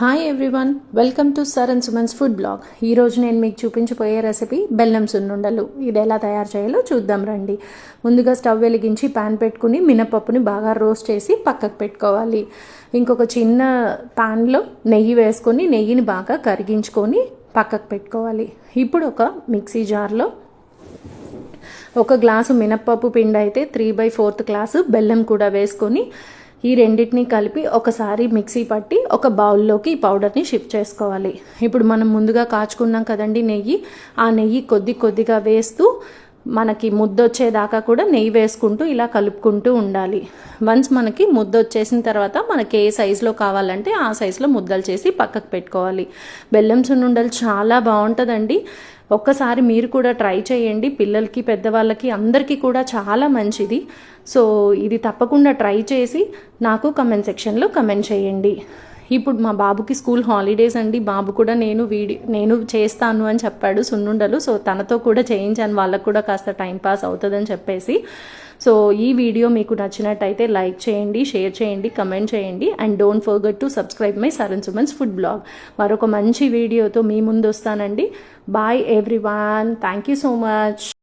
Hi everyone, welcome to sir and Suman's food blog. ఈరోజు నేను మీకు చూపించబోయే రెసిపీ బెల్లం సున్నుండలు. ఇది ఎలా తయారు చేయాలో చూద్దాం రండి. ముందుగా స్టవ్ వెలిగించి ప్యాన్ పెట్టుకుని మినపప్పుని బాగా రోస్ట్ చేసి పక్కకు పెట్టుకోవాలి. ఇంకొక చిన్న ప్యాన్లో నెయ్యి వేసుకొని నెయ్యిని బాగా కరిగించుకొని పక్కకు పెట్టుకోవాలి. ఇప్పుడు ఒక మిక్సీ జార్లో ఒక గ్లాసు మినప్పప్పు పిండి అయితే 3/4 గ్లాసు బెల్లం కూడా వేసుకొని ఈ రెండింటిని కలిపి ఒకసారి మిక్సీ పట్టి ఒక బౌల్లోకి ఈ పౌడర్ని షిఫ్ట్ చేసుకోవాలి. ఇప్పుడు మనం ముందుగా కాచుకున్నాం కదండి నెయ్యి, ఆ నెయ్యి కొద్దిగా వేస్తూ మనకి ముద్దొచ్చేదాకా కూడా నెయ్యి వేసుకుంటూ ఇలా కలుపుకుంటూ ఉండాలి. వన్స్ మనకి ముద్ద వచ్చేసిన తర్వాత మనకి ఏ సైజులో కావాలంటే ఆ సైజులో ముద్దలు చేసి పక్కకు పెట్టుకోవాలి. బెల్లం సున్నుండలు చాలా బాగుంటుందండి. ఒక్కసారి మీరు కూడా ట్రై చేయండి. పిల్లలకి పెద్దవాళ్ళకి అందరికీ కూడా చాలా మంచిది. సో ఇది తప్పకుండా ట్రై చేసి నాకు కమెంట్ సెక్షన్లో కమెంట్ చేయండి. ఇప్పుడు మా బాబుకి స్కూల్ హాలిడేస్ అండి. బాబు కూడా నేను చేస్తాను అని చెప్పాడు సున్నుండలు. సో తనతో కూడా చేయించాను, వాళ్ళకు కూడా కాస్త టైంపాస్ అవుతుందని చెప్పేసి. సో ఈ వీడియో మీకు నచ్చినట్టయితే లైక్ చేయండి, షేర్ చేయండి, కమెంట్ చేయండి. And don't forget to subscribe my sir and Suman's food blog. మరొక మంచి వీడియోతో మీ ముందు వస్తానండి. Bye everyone, thank you so much.